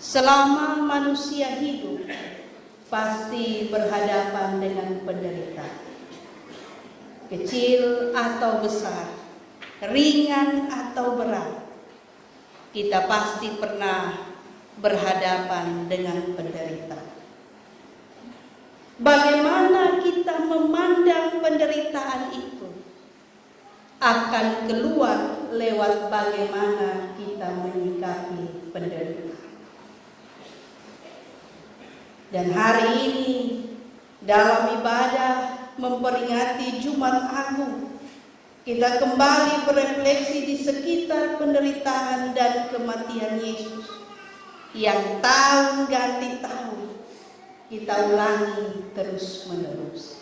Selama manusia hidup, pasti berhadapan dengan penderitaan. Kecil atau besar, ringan atau berat, kita pasti pernah berhadapan dengan penderitaan. Bagaimana kita memandang penderitaan itu akan keluar lewat bagaimana kita menyikapi penderitaan. Dan hari ini dalam ibadah memperingati Jumat Agung, kita kembali berefleksi di sekitar penderitaan dan kematian Yesus yang tahun ganti tahun kita ulangi terus-menerus.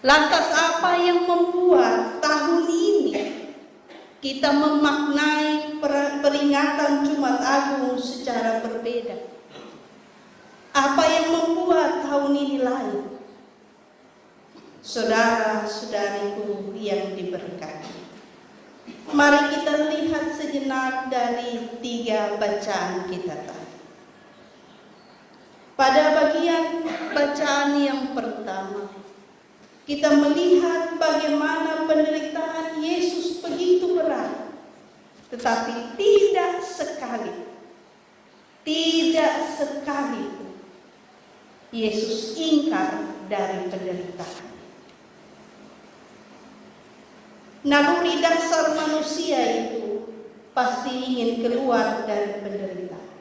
Lantas apa yang membuat tahun ini kita memaknai peringatan Jumat Agung secara berbeda? Apa yang membuat tahun ini lain? Saudara-saudariku yang diberkati, mari kita lihat sejenak dari 3 bacaan kita tadi. Pada bagian bacaan yang pertama, kita melihat bagaimana penderitaan Yesus begitu berat, tetapi tidak sekali Yesus ingkar dari penderitaan. Naluri dasar manusia itu pasti ingin keluar dari penderitaan.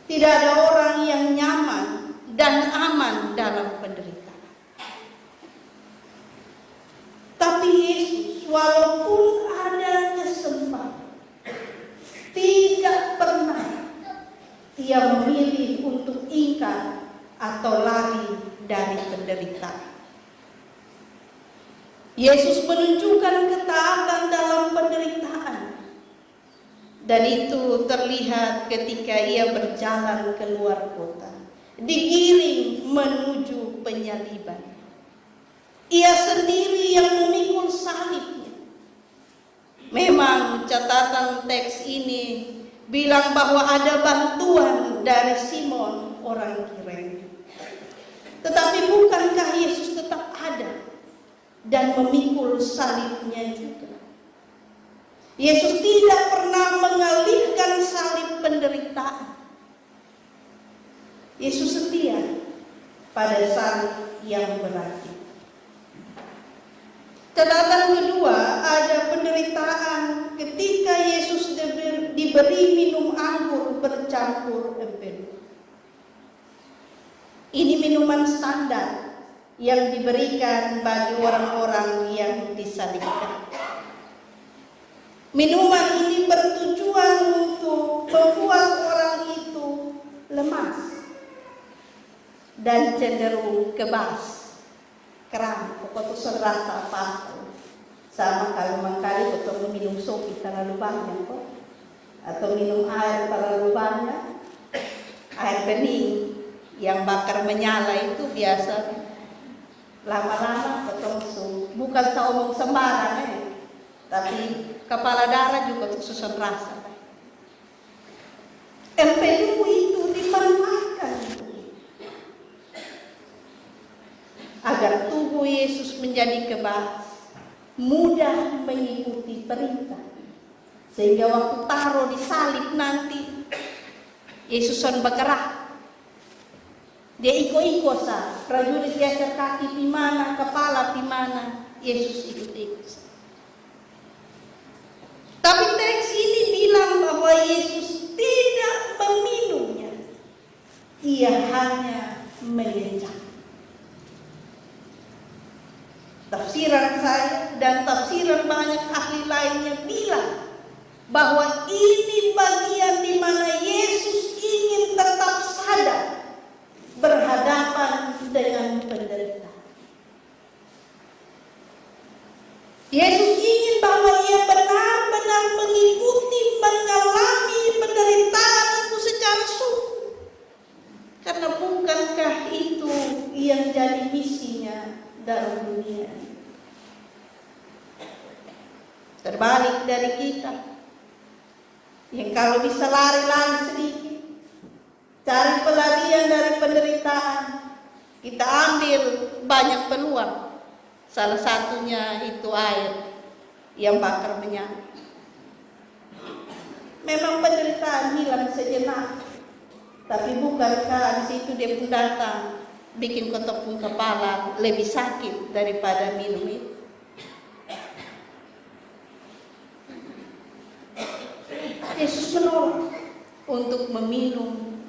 Tidak ada orang yang nyaman dan aman dalam penderitaan. Tapi Yesus, walaupun ada kesempatan, tidak pernah Ia memilih untuk ingkar atau lari dari penderitaan. Yesus menunjukkan ketaatan dalam penderitaan. Dan itu terlihat ketika Ia berjalan keluar kota, digiring menuju penyaliban. Ia sendiri yang memikul salibnya. Memang catatan teks ini bilang bahwa ada bantuan dari Simon orang Kirene. Tetapi bukankah Yesus tetap ada dan memikul salibnya juga? Yesus tidak pernah mengalihkan salib penderitaan. Yesus setia pada salib yang berarti. Catatan kedua, ada penderitaan ketika Yesus diberi minum anggur bercampur empedu. Ini minuman standar yang diberikan bagi orang-orang yang disalibkan. Minuman ini bertujuan untuk membuat orang itu lemas dan cenderung kebas, kram, pokoknya serasa apa. Sama kalau mengkali betul minum sopi terlalu banyak kok, atau minum air terlalu banyak, air bening yang bakar menyala itu biasa lama-lama betul bukan seomong sembarang tapi kepala darah juga tuh susun rasa. Empedu itu dimanfaatkan agar tubuh Yesus menjadi kebas, mudah mengikuti perintah, sehingga waktu taruh di salib nanti Yesus on bergerak. Dia iko-iko sah, prajurit geser kaki di mana, kepala di mana, Yesus ikut-ikut. Tapi teks ini bilang bahwa Yesus tidak meminumnya, Ia hanya mengencang. Tafsiran saya dan tafsiran banyak ahli lainnya bilang bahwa ini bagian di mana Yesus ingin tetap sadar berhadapan dengan penderitaan. Yesus ingin bahwa Ia benar-benar mengikuti, mengalami penderitaan itu secara sungguh. Karena bukankah itu yang jadi misinya dalam dunia? Terbalik dari kita. Yang kalau bisa lari-lari sedikit, cari pelarian dari penderitaan, kita ambil banyak peluang. Salah satunya itu air yang bakar minyak. Memang penderitaan hilang sejenak, tapi bukankah di situ dia pun datang bikin ketepung kepala lebih sakit daripada minum itu? Yesus menolak untuk meminum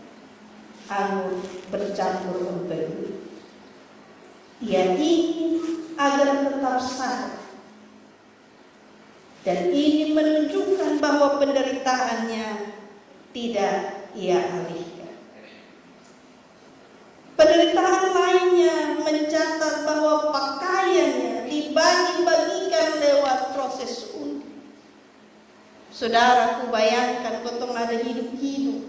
anggur bercampur empedu. Ia ingin agar tetap sadar, dan ini menunjukkan bahwa penderitaannya tidak ia alihkan. Penderitaan lainnya mencatat bahwa pakaiannya dibagi-bagikan lewat proses undi. Saudaraku, bayangkan kotong ada hidup-hidup,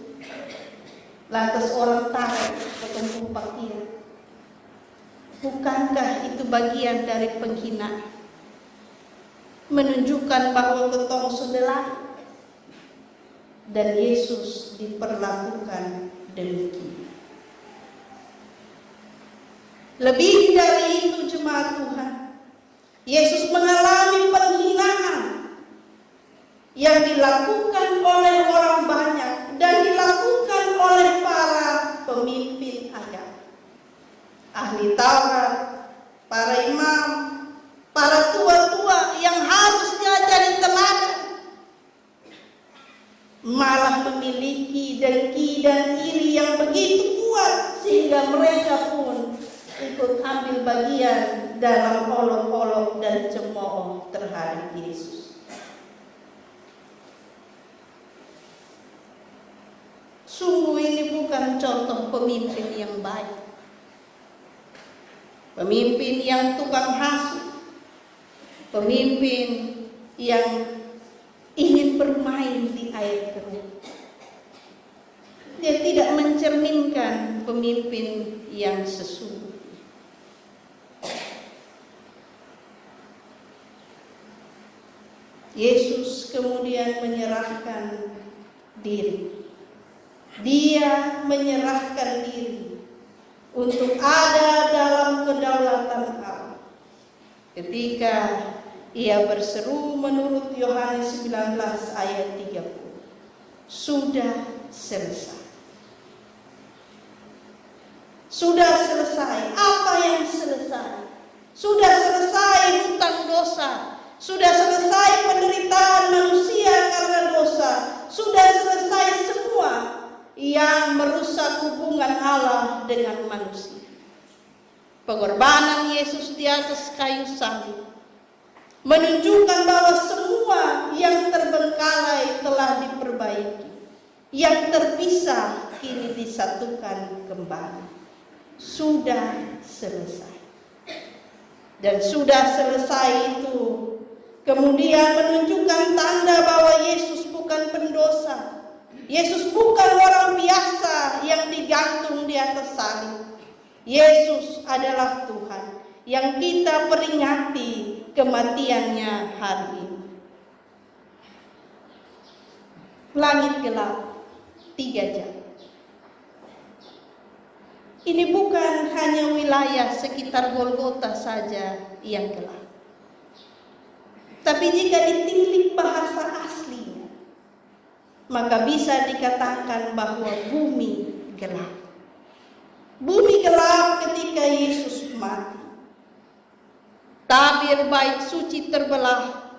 lantas orang tarik kotong tumpah dia. Bukankah itu bagian dari penghinaan? Menunjukkan bahwa ketong sudah dan Yesus diperlakukan demikian. Lebih dari itu, jemaat Tuhan, Yesus mengalami penghinaan yang dilakukan oleh orang banyak dan dilakukan oleh para pemimpin agama, ahli Taurat, para imam, para tua-tua yang harusnya jadi teladan, malah memiliki dengki dan iri yang begitu kuat sehingga mereka pun ikut ambil bagian dalam olok-olok dan cemooh terhadap Yesus. Sungguh ini bukan contoh pemimpin yang baik, pemimpin yang tukang hasut, pemimpin yang ingin bermain di air keruh. Dia tidak mencerminkan pemimpin yang sesungguhnya. Yesus kemudian menyerahkan diri. Dia menyerahkan diri untuk ada dalam kedaulatan Allah. Ketika ia berseru menurut Yohanes 19 ayat 30, sudah selesai. Sudah selesai. Apa yang selesai? Sudah selesai hutang dosa. Sudah selesai penderitaan manusia karena dosa. Sudah selesai semua yang merusak hubungan Allah dengan manusia. Pengorbanan Yesus di atas kayu salib menunjukkan bahwa semua yang terbengkalai telah diperbaiki. Yang terpisah kini disatukan kembali. Sudah selesai. Dan sudah selesai itu kemudian menunjukkan tanda bahwa Yesus bukan pendosa. Yesus bukan orang biasa yang digantung di atas salib. Yesus adalah Tuhan yang kita peringati kematiannya hari ini. Langit gelap 3 jam. Ini bukan hanya wilayah sekitar Golgota saja yang gelap. Tapi jika ditilik bahasa aslinya, maka bisa dikatakan bahwa bumi gelap. Bumi gelap ketika Yesus mati. Tabir bait suci terbelah.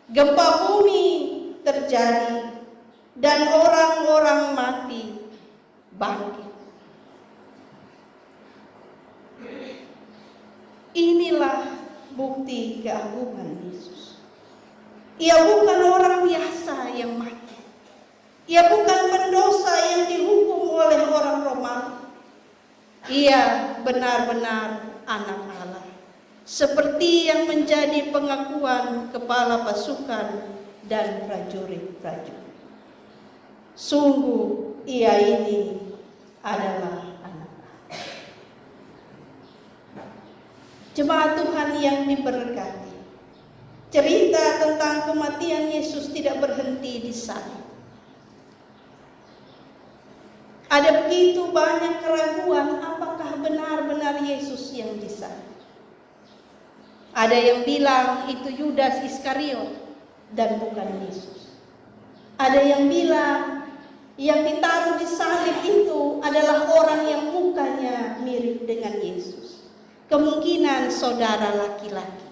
Gempa bumi terjadi dan orang-orang mati bangkit. Inilah bukti keagungan Yesus. Ia bukan orang biasa yang mati. Ia bukan pendosa yang dihukum oleh orang Romawi. Ia benar-benar anak Allah. Seperti yang menjadi pengakuan kepala pasukan dan prajurit-prajurit. Sungguh ia ini adalah anak Allah. Jemaat Tuhan yang diberkati, cerita tentang kematian Yesus tidak berhenti di sana. salib. Ada begitu banyak keraguan apakah benar-benar Yesus yang disalib. Ada yang bilang itu Yudas Iskariot dan bukan Yesus. Ada yang bilang yang ditaruh di salib itu adalah orang yang mukanya mirip dengan Yesus. Kemungkinan saudara laki-laki.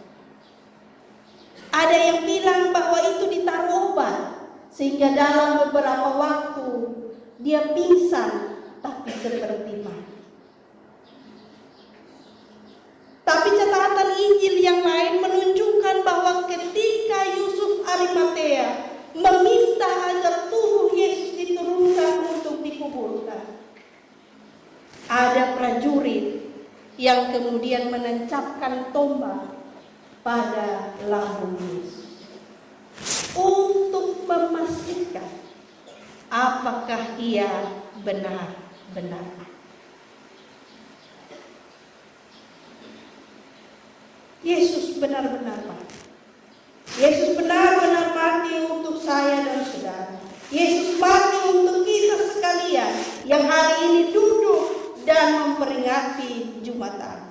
Ada yang bilang bahwa itu ditaruh obat, sehingga dalam beberapa waktu dia pingsan tapi seperti mati. Tapi catatan Injil yang lain menunjukkan bahwa ketika Yusuf Arimatea meminta agar tubuh Yesus diturunkan untuk dikuburkan, ada prajurit yang kemudian menancapkan tombak pada lambung Yesus untuk memastikan apakah ia benar-benar. Yesus benar-benar mati. Yesus benar-benar mati untuk saya dan saudara. Yesus mati untuk kita sekalian yang hari ini duduk dan memperingati Jumat Agung.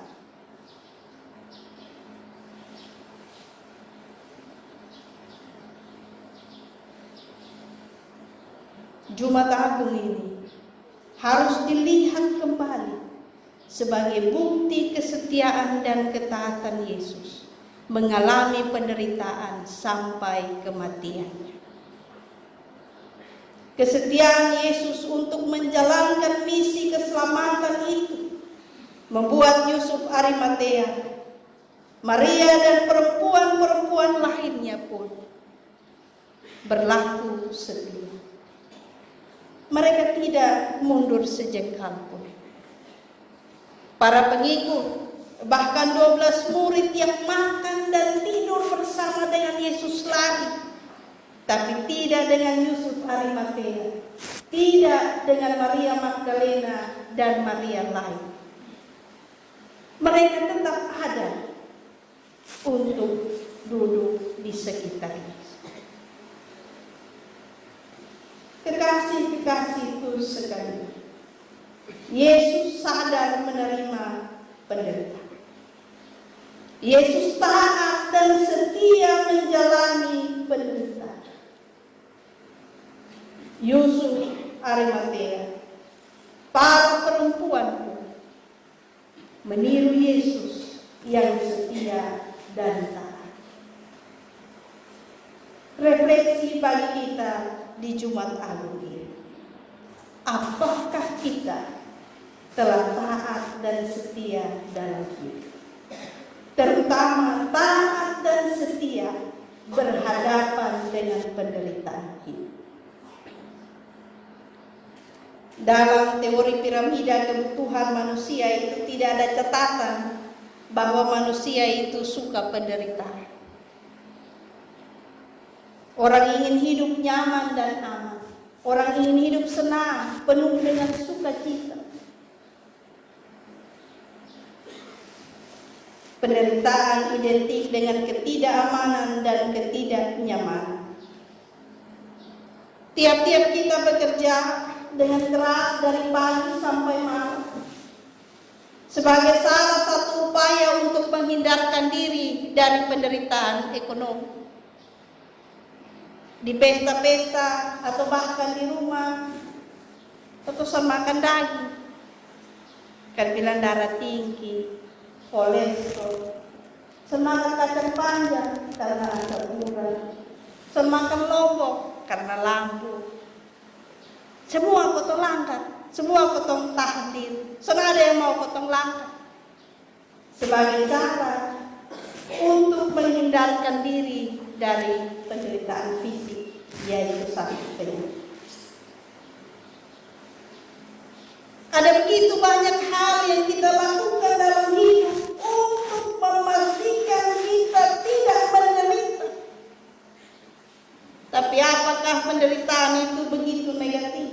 Jumat Agung ini harus dilihat kembali sebagai bukti kesetiaan dan ketaatan Yesus mengalami penderitaan sampai kematiannya. Kesetiaan Yesus untuk menjalankan misi keselamatan itu membuat Yusuf Arimatea, Maria dan perempuan-perempuan lainnya pun berlaku setia. Mereka tidak mundur sejengkal pun. Para pengikut, bahkan 12 murid yang makan dan tidur bersama dengan Yesus lari, tapi tidak dengan Yusuf Arimatea, tidak dengan Maria Magdalena dan Maria lain. Mereka tetap ada untuk duduk di sekitar Yesus. Kekasih-kekasihku sekalian, Yesus sadar menerima penderitaan. Yesus taat dan setia menjalani penderitaan. Yusuf Arimatea, para perempuan pun meniru Yesus yang setia dan taat. Refleksi bagi kita di Jumat Agung ini. Apakah kita telah taat dan setia dalam hidup? Terutama taat dan setia berhadapan dengan penderitaan hidup. Dalam teori piramida kebutuhan manusia itu tidak ada catatan bahwa manusia itu suka penderitaan. Orang ingin hidup nyaman dan aman. Orang ingin hidup senang, penuh dengan sukacita. Penderitaan identik dengan ketidakamanan dan ketidaknyamanan. Tiap-tiap kita bekerja dengan keras dari pagi sampai malam sebagai salah satu upaya untuk menghindarkan diri dari penderitaan ekonomi. Di pesta-pesta atau bahkan di rumah terusan makan daging, kan bilang darah tinggi, kolesterol, semakan kacang panjang karena asam urat, semakan lombok karena lambung. Semua potong langkat, semua potong tahan diri. Soalnya ada yang mau potong langkat sebagai cara untuk menghindarkan diri dari penderitaan fisik, yaitu sakit penyakit. Ada begitu banyak hal yang kita lakukan dalam hidup untuk memastikan kita tidak menderita. Tapi apakah penderitaan itu begitu negatif?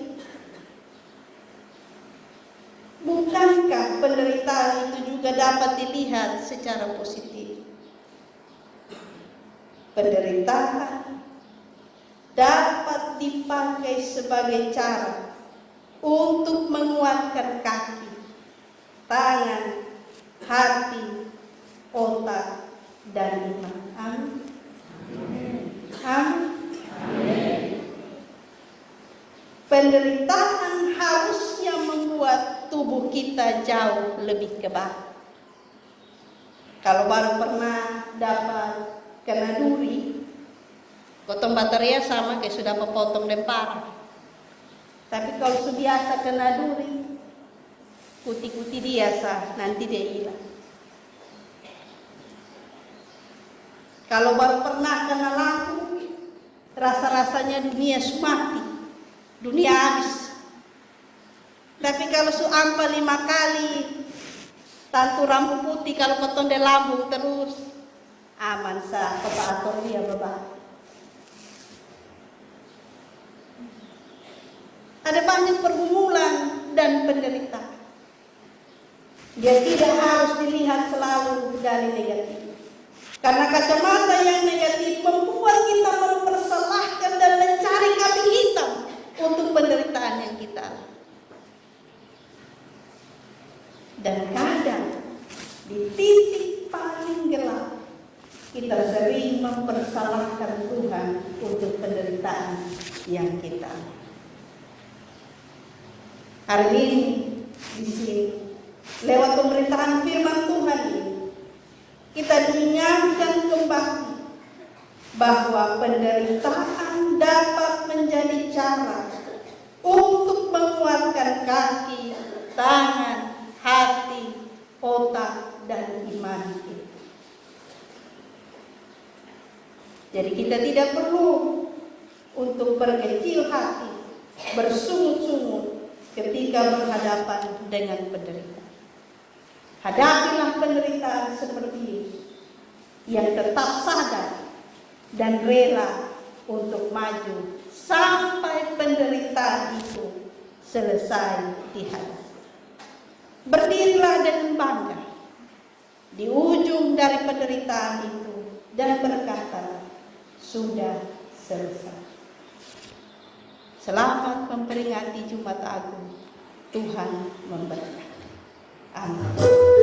Bukankah penderitaan itu juga dapat dilihat secara positif? Penderitaan dapat dipakai sebagai cara untuk menguatkan kaki, tangan, hati, otak, dan iman. Amin. Amin. Penderitaan harusnya membuat tubuh kita jauh lebih kebal. Kalau baru pernah dapat kena duri, potong baterai sama kayak sudah potong lempar. Tapi kalau sudah biasa kena duri, kuti-kuti dia nanti dia hilang. Kalau baru pernah kena lampu, rasa-rasanya dunia mati, dunia habis. Tapi kalau su ampa 5 kali, tantu lampu putih kalau potong de lampu terus, aman sah, atur dia bapak. Ada banyak pergumulan dan penderitaan. Dia tidak harus dilihat selalu dari negatif. Karena kacamata yang negatif membuat kita mempersalahkan dan mencari kambing hitam untuk penderitaan yang kita alami. Dan kadang di titik paling gelap kita sering mempersalahkan Tuhan untuk penderitaan yang kita alami. Hari ini di sini lewat pemberitaan firman Tuhan ini kita diingatkan kembali bahwa penderitaan dapat menjadi cara untuk menguatkan kaki, tangan, hati, otak, dan iman kita. Jadi kita tidak perlu untuk berkecil hati, bersungut-sungut ketika berhadapan dengan penderitaan. Hadapilah penderitaan seperti Yesus yang tetap sadar dan rela untuk maju sampai penderitaan itu selesai dihadapi. Berdirilah dengan bangga di ujung dari penderitaan itu dan berkata, sudah selesai. Selamat memperingati Jumat Agung. Tuhan memberkati. Amin.